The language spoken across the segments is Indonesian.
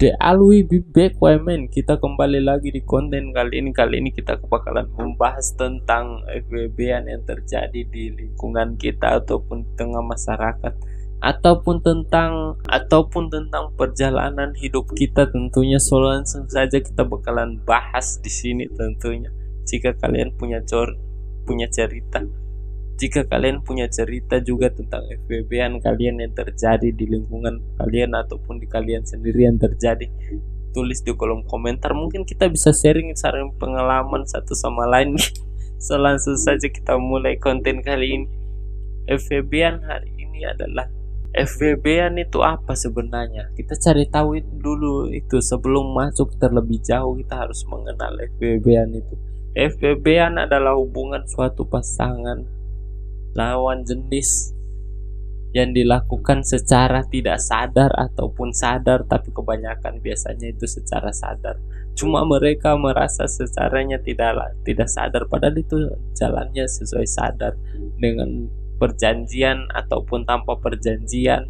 The Alwi be back women. Kita kembali lagi di konten kali ini. Kali ini kita bakalan membahas tentang FWB-an yang terjadi di lingkungan kita ataupun di tengah masyarakat, ataupun tentang perjalanan hidup kita tentunya. So langsung saja kita bakalan bahas di sini tentunya. Jika kalian punya cerita, jika kalian punya cerita juga tentang FWB-an kalian yang terjadi di lingkungan kalian ataupun di kalian sendiri yang terjadi, tulis di kolom komentar. Mungkin kita bisa sharing pengalaman satu sama lain. So langsung saja kita mulai konten kali ini. FWB-an hari ini adalah, FWB-an itu apa sebenarnya? Kita cari tahu itu dulu. Itu sebelum masuk terlebih jauh, kita harus mengenal FWB-an itu. FWB-an adalah hubungan suatu pasangan lawan jenis yang dilakukan secara tidak sadar ataupun sadar, tapi kebanyakan biasanya itu secara sadar. Cuma mereka merasa secaranya tidak sadar, padahal itu jalannya sesuai sadar, dengan perjanjian ataupun tanpa perjanjian.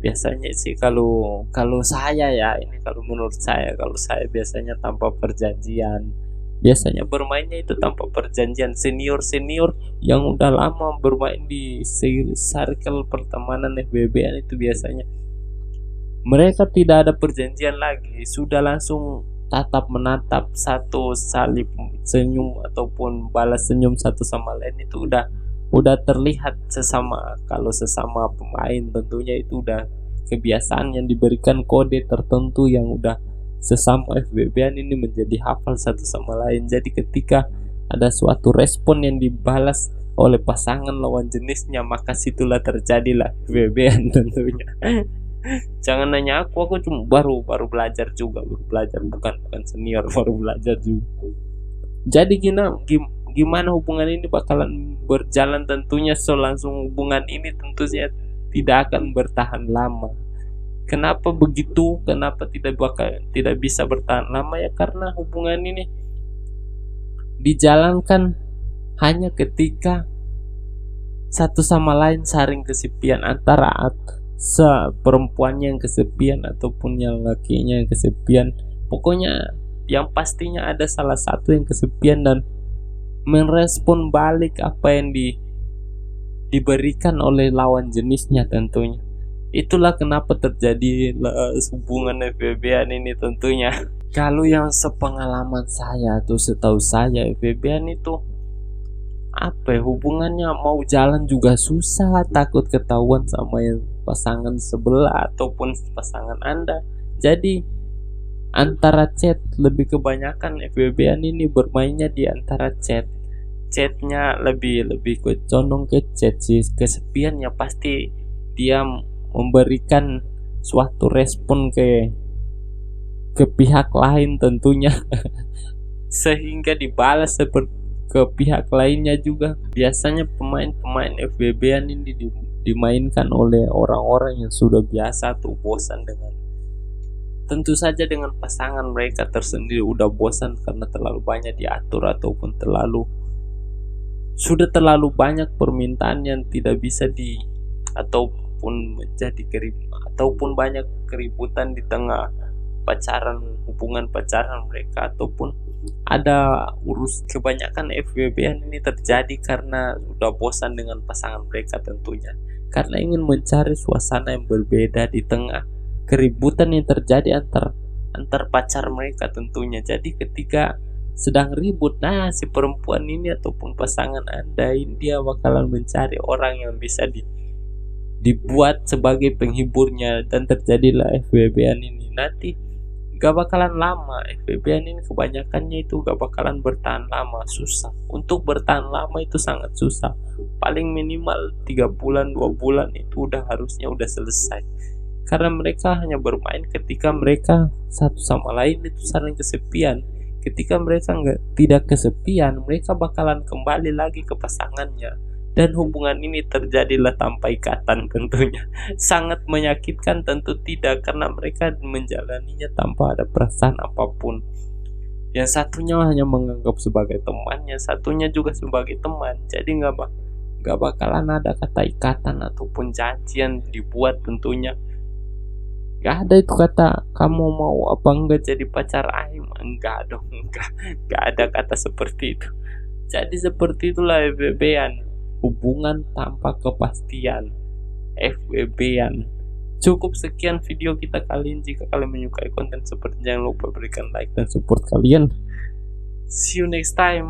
Biasanya sih kalau saya ya, ini kalau menurut saya, kalau saya biasanya tanpa perjanjian. Biasanya bermainnya itu tanpa perjanjian. Senior yang udah lama bermain di circle pertemanan FWB-an itu biasanya mereka tidak ada perjanjian lagi, sudah langsung tatap menatap satu, salib senyum ataupun balas senyum satu sama lain. Itu udah terlihat sesama, kalau sesama pemain tentunya itu udah kebiasaan yang diberikan kode tertentu yang udah sesama FWB-an ini menjadi hafal satu sama lain. Jadi ketika ada suatu respon yang dibalas oleh pasangan lawan jenisnya, maka situlah terjadilah FWB-an tentunya. Jangan nanya aku cuma baru belajar bukan senior, baru belajar juga. Jadi gimana hubungan ini bakalan berjalan tentunya. So langsung hubungan ini tentunya tidak akan bertahan lama. Kenapa begitu? Kenapa tidak bisa bertahan lama? Ya karena hubungan ini dijalankan hanya ketika satu sama lain saling kesepian, antara perempuannya yang kesepian ataupun yang lakinya yang kesepian. Pokoknya yang pastinya ada salah satu yang kesepian dan merespon balik apa yang diberikan oleh lawan jenisnya tentunya. Itulah kenapa terjadi hubungan FWB-an ini tentunya. Kalau yang sepengalaman saya atau setahu saya, FWB-an itu hubungannya mau jalan juga susah, takut ketahuan sama yang pasangan sebelah ataupun pasangan Anda. Jadi antara chat, lebih kebanyakan FWB-an ini bermainnya di antara chatnya lebih condong ke chat sih. Kesepian ya pasti dia memberikan suatu respon ke pihak lain tentunya. Sehingga dibalas seperti ke pihak lainnya juga. Biasanya pemain FWB-an ini dimainkan oleh orang-orang yang sudah biasa tuh bosan dengan, tentu saja dengan pasangan mereka tersendiri, udah bosan karena terlalu banyak diatur ataupun sudah terlalu banyak permintaan yang tidak bisa ataupun banyak keributan di tengah hubungan pacaran mereka, ataupun ada kebanyakan FWB-an ini terjadi karena sudah bosan dengan pasangan mereka tentunya, karena ingin mencari suasana yang berbeda di tengah keributan yang terjadi antar pacar mereka tentunya. Jadi ketika sedang ribut, si perempuan ini ataupun pasangan Anda ini dia bakalan mencari orang yang bisa dibuat sebagai penghiburnya, dan terjadilah FWB-an ini. Nanti gak bakalan lama. FWB-an ini kebanyakannya itu gak bakalan bertahan lama, susah. Untuk bertahan lama itu sangat susah. Paling minimal 3 bulan 2 bulan itu harusnya udah selesai. Karena mereka hanya bermain ketika mereka satu sama lain itu saling kesepian. Ketika mereka tidak kesepian, mereka bakalan kembali lagi ke pasangannya, dan hubungan ini terjadilah tanpa ikatan tentunya. Sangat menyakitkan tentu tidak, karena mereka menjalaninya tanpa ada perasaan apapun. Yang satunya hanya menganggap sebagai temannya, satunya juga sebagai teman. Jadi nggak bakalan ada kata ikatan ataupun janji yang dibuat tentunya. Gak ada itu kata kamu mau apa enggak jadi pacar Aim. Enggak dong, enggak ada kata seperti itu. Jadi seperti itulah FWB-an, hubungan tanpa kepastian, FWB-an. Cukup sekian video kita kali ini. Jika kalian menyukai konten seperti ini, jangan lupa berikan like dan support kalian. See you next time.